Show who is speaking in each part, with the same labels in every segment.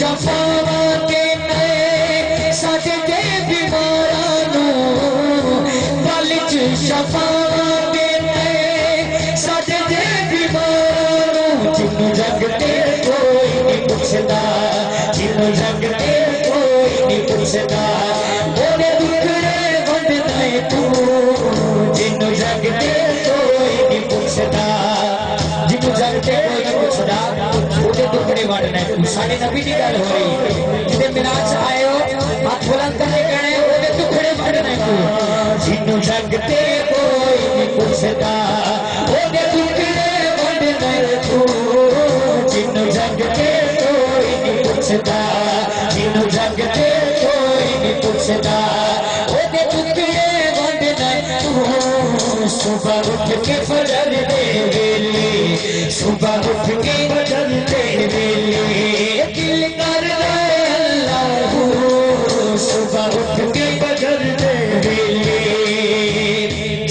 Speaker 1: شفاواں دے نئے سجدے بیمارانو پل چ شفاواں دے نئے سجدے بیمارانو جنوں جگ تے کوئی نہیں پوچھدا جنوں جگ تے کوئی نہیں پوچھدا اونے دکھڑے ونڈدا ہے تو جنوں جگ تے کوئی نہیں پوچھدا جنوں جگ تے کوئی نہیں پوچھدا اونے دکھڑے ونڈنا ہے تو ساڈے نبی دی گل ہو رہی جے معراج آئے ہو ہاتھ بلند کر کے کہنا ہے اونے دکھڑے ونڈنا ہے تو جنوں جگ تے کوئی نہیں پوچھدا اونے دکھڑے ونڈنا ہے تو جنوں جگ تے کوئی نہیں پوچھدا جنوں جگ تے کوئی نہیں پوچھدا اونے دکھڑے ونڈنا ہے تو صبح اٹھ کے فجر دے ویلے صبح اٹھ کے فجر دے ویلے دل کردا ہے اللہ صبح اٹھ کے فجر دے ویلے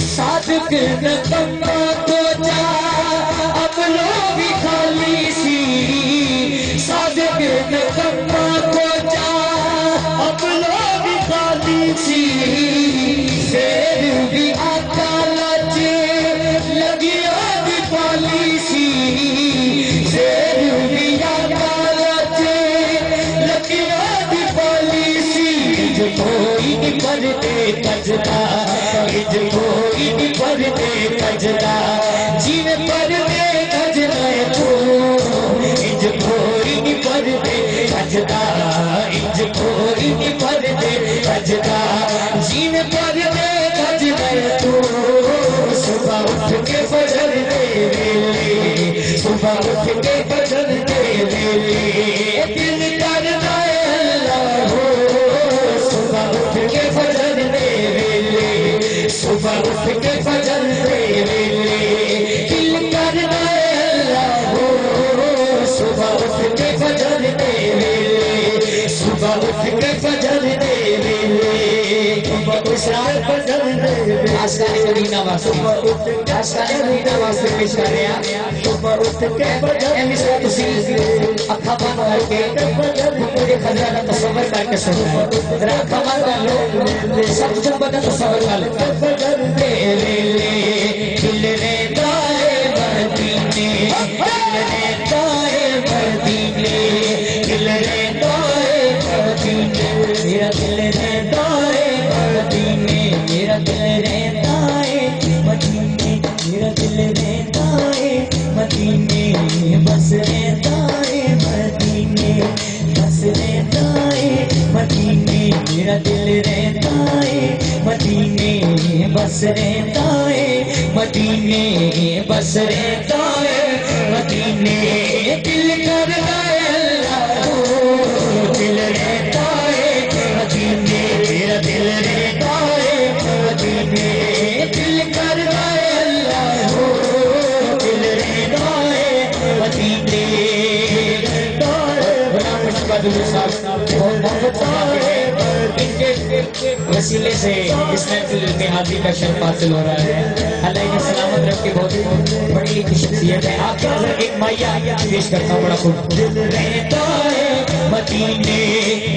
Speaker 1: صادق نکما کو جا اب لو بھی خالی سی صادق نکما کو جا اب لو بھی خالی سی پھر بھی آقا لج لگیا بھی پالی سی پھر بھی آقا لج لگیا بھی پالی سی جو کوئی نہیں پڑھتے کجدا جو کوئی نہیں پڑھتے کجدا جی میں پڑھتے کجدا ہے تو جو کوئی نہیں پڑھتے کجدا جو کوئی نہیں پڑھتے کجدا جی میں پڑھتے کجدا ہے تو صبح اٹھ کے فجر دے ویلے صبح اٹھ کے فجر دے ویلے دل کردا ہے اللہ صبح اٹھ کے فجر دے ویلے صبح اٹھ کے فجر دے ویلے دل کردا ہے اللہ صبح اٹھ کے فجر دے ویلے صبح اٹھ کے فجر دے ویلے اسرار فجر دے ویلے آسکانے مدینہ واسطے آسکانے مدینہ واسطے پیش کر رہے ہیں صبح اٹھ کے فجر اے مصرہ تسی اکھا بند کر کے مجھے خضرہ کا تصور کر کے سننا ہے ذرا اکھا بند کر لو سب جنبہ کا تصور کر لو فجر دے ویلے دل رہتا ہے مدینے دل رہتا ہے مدینے دل رہتا ہے مدینے میرا دل رہتا ہے مدینے میرا دل رہتا ہے مدینے میرا دل رہتا ہے مدینے بس رہتا ہے مدینے بس رہتا ہے مدینے میرا دل رہتا ہے مدینے بس رہتا ہے مدینے بس رہتا ہے مدینے دل کردا ہے اللہ دل رہتا ہے مدینے میرا دل رہتا ہے مدینے دل کردا ہے اللہ دل رہتا ہے مدینے غلام مشکل صاحب بہت محبت فرماتے ہیں ان کے وسیلے سے اس محفل میں حاضری کا شرف حاصل ہو رہا ہے اللہ انہیں سلامت رکھ کے بہت بڑی لکھی شخصیت ہے آپ کے نظر ایک مائیہ پیش کرتا ہوں بڑا خوب دل رہتا ہے مدینے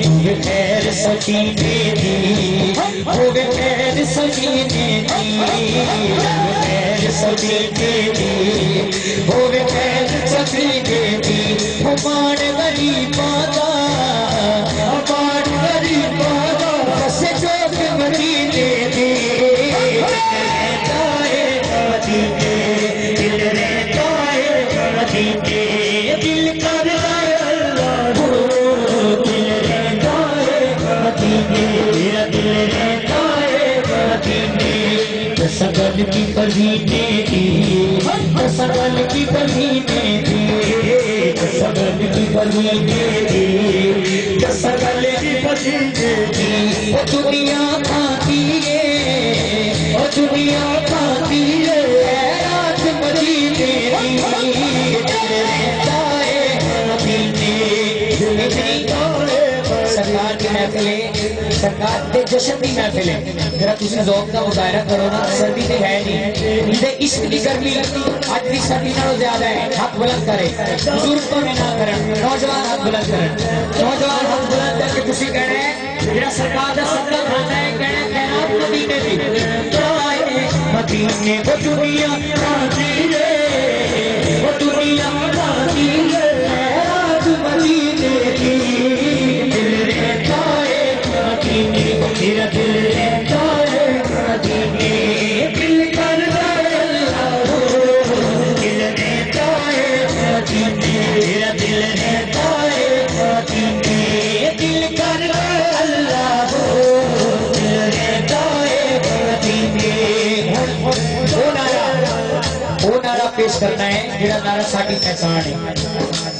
Speaker 1: ہوئے خیر سکینے دی ہوئے خیر سکینے دی ہوئے خیر سکینے دی ہوئے خیر سکینے دی ہمان غریب آدھا ہمان غریب آدھا بس چوک مدینے دی رہتا ہے مدینے دل رہتا ہے مدینے دل کردا ہے اللہ دل رہتا ہے مدینے میرا دل رہتا ہے مدینے سگل کی پذینے دی سگل کی پذینے دی سگل کی پذینے دی سگل کی پذینے دی وہ دنیا کھاتی ہے وہ دنیا کھاتی ہے رات مدینے دی دل رہتا ہے مدینے اتنی سرکار کی محفلیں سرکار دے جشن دی محفل ہے ذرا تسی ذوق دا مظاہرہ کرو نا سردی تے ہے نہیں تے عشق دی گرمی اج بھی سردی نالوں زیادہ ہے ہاتھ بلند کرے بزرگ تو نہ کرن نوجوان ہاتھ بلند کرن نوجوان ہاتھ بلند کر کے تسی کہنا ہے جڑا سرکار دا صدقہ کھانا ہے کہنا خیرات مدینے دی مدینے وہ دنیا راضی ہے وہ دنیا راضی ہے خیرات مدینے کی دل رہتا ہے مدینے میرا دل رہتا ہے مدینے دل کرتا ہے اللہ دل رہتا ہے مدینے میرا دل رہتا ہے مدینے دل کرتا ہے اللہ دل رہتا ہے مدینے وہ نعرہ پیش کرنا ہے جڑا نعرہ ساڈی پہچان ہے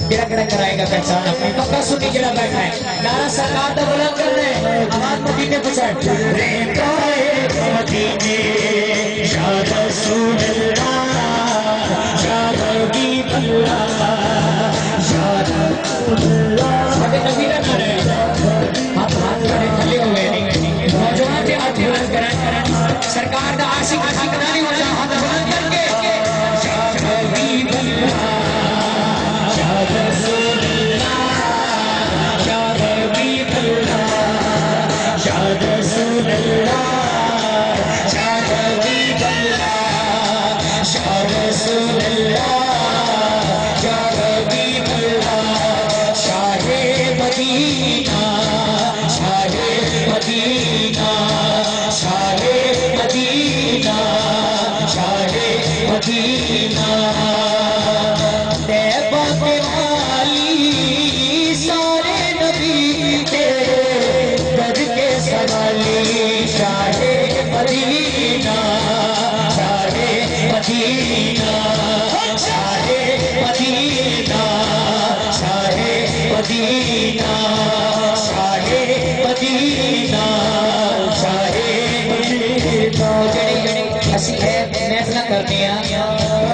Speaker 1: جڑا کڑا کرائے گا پہچان اپنی پکا سنی جڑا بیٹھا ہے نعرہ سرکار دا بلند کرنا ہے آواز مدینے پہنچائے رہتا ہے مدینے یا رسول اللہ یا حبیب اللہ یا رسول اللہ ساڈے نبی دا نعرہ ہے ہاتھ کھڑے کھلے ہوئے نہیں نوجوان کے ہاتھ بلند کریں سرکار دا عاشق عاشق نہیں ہوتا ہاتھ بلند کر کے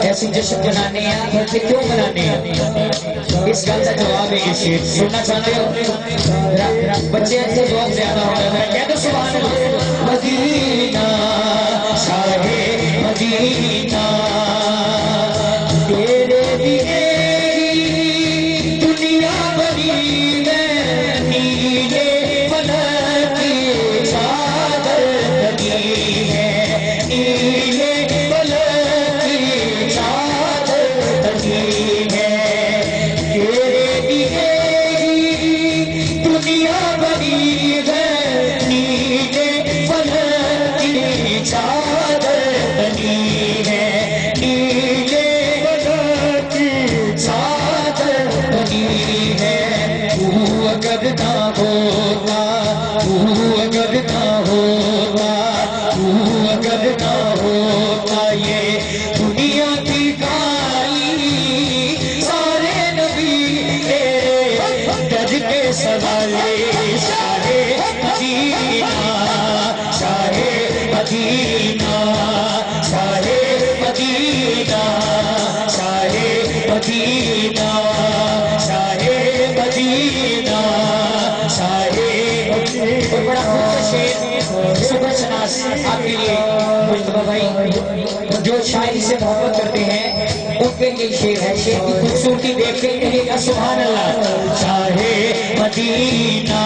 Speaker 1: ایسی جشن منانے ہیں پھر کیوں منانے ہیں اس گل کا جواب ہے یہ شعر سننا چاہتے ہو بچے سے ذوق زیادہ ہو رہا ہے کہہ دو سبحان اللہ مدینہ شاہ مدینہ تیرے لیے دنیا بنی میں نیلے فلک کی چادر لگی ہے نیلے آپ کے لیے مصطفیٰ بھائی جو شاعری سے محبت کرتے ہیں ان کے لیے شعر ہے شعر کی خوبصورتی دیکھ کے کہے گا سبحان اللہ شاہ مدینہ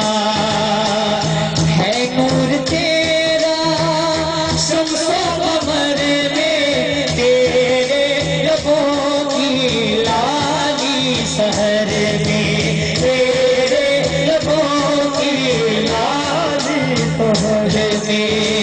Speaker 1: ہے نور تیرا شمس و قمر میں تیرے لبوں کی لالی سحر میں تیرے لبوں کی لالی سحر میں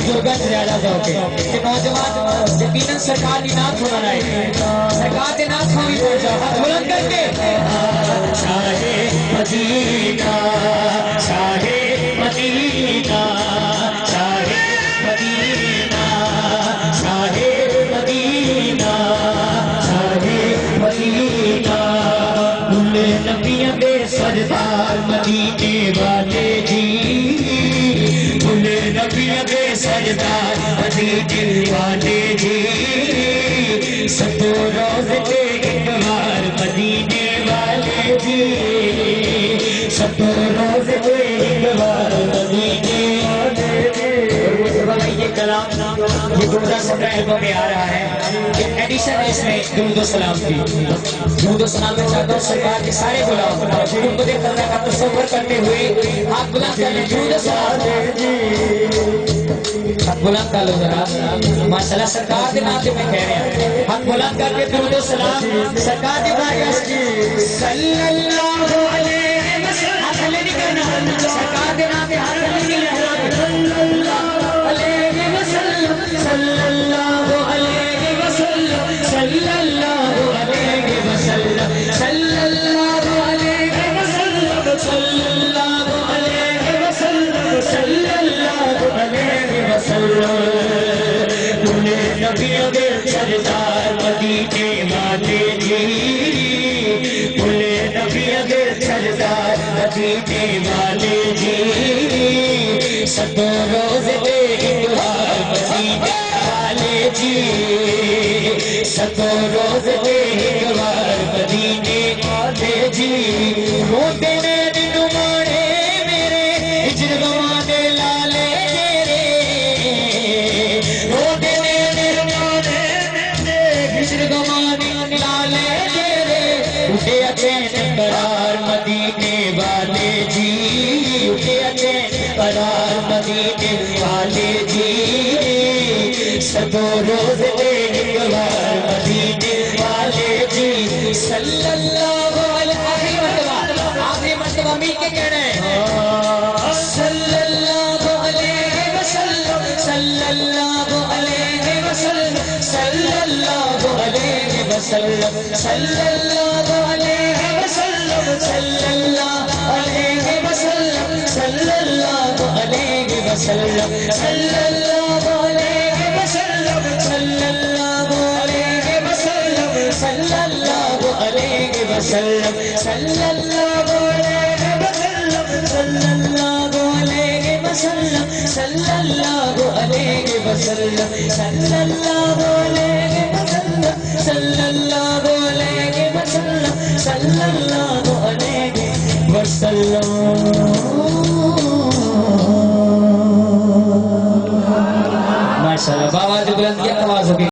Speaker 1: بزرگوں سے زیادہ ذوق ہے کہ نوجوان یقیناً سرکار کی نعت سنا رہے ہیں سرکار کے نعت سنی پہنچا ہاتھ بلند کر کے شاہ مدینہ شاہ مدینہ شاہ مدینہ شاہ مدینہ شاہ مدینہ بھولے نبیوں کے سردار مدینے والے جی بھولے نبیوں کے سردار مدینے والے جی ستو روز کے اقبال مدینے والے جی ستو روز کے اقبال مدینے والے جی یہ کلام یہ 2017 البم میں آ رہا ہے ایک ایڈیشن ہے اس میں درود و سلام کی درود و سلام میں چاہتا ہوں سرکار کے سارے غلام شروع کو دیکھ اللہ کا تصور کرتے ہوئے ہاتھ بلند کر لیں درود و سلام ہاتھ بلند کر لو ذرا ماشاءاللہ سرکار کے نام سے میں کہہ رہے ہیں ہاتھ بلند کر کے درود و سلام سرکار کے بارے صلی اللہ علیہ وسلم ہاتھ لے نہیں کرنا سرکار کے نام سے ہاتھ لے نہیں کرنا صلی اللہ علیہ وسلم صلی اللہ علیہ وسلم صلی اللہ علیہ وسلم صلی اللہ علیہ وسلم صلی اللہ علیہ وسلم بھولے نبیوں کے سردار مدینے والے جی بھولے نبیوں کے سردار مدینے والے جی ستو روز جی ستو روز دیکھوار مدینے والے جی روتے نین نمانے میرے ہجر گوانے لالے تیرے روتے نین نمانے میرے ہجر گوانے لالے تیرے اٹھے اچین قرار مدینے والے جی اٹھے اچین قرار مدینے والے جی ستو روز اقبال مدینے والے جی صلی اللہ علیہ آخری مرتبہ مل کے کہہ رہے ہیں صلی اللہ علیہ وسلم صلی اللہ علیہ وسلم صلی اللہ علیہ وسلم صلی اللہ علیہ وسلم صلی اللہ علیہ وسلم صلی اللہ علیہ وسلم صلی اللہ علیہ وسلم صلی اللہ علیہ وسلم صلی اللہ علیہ وسلم صلی اللہ علیہ وسلم صلی اللہ علیہ وسلم صلی اللہ علیہ وسلم صلی اللہ علیہ وسلم صلی اللہ علیہ وسلم صلی اللہ علیہ وسلم ماشاءاللہ بابا جو بلند کیا آواز ہوگی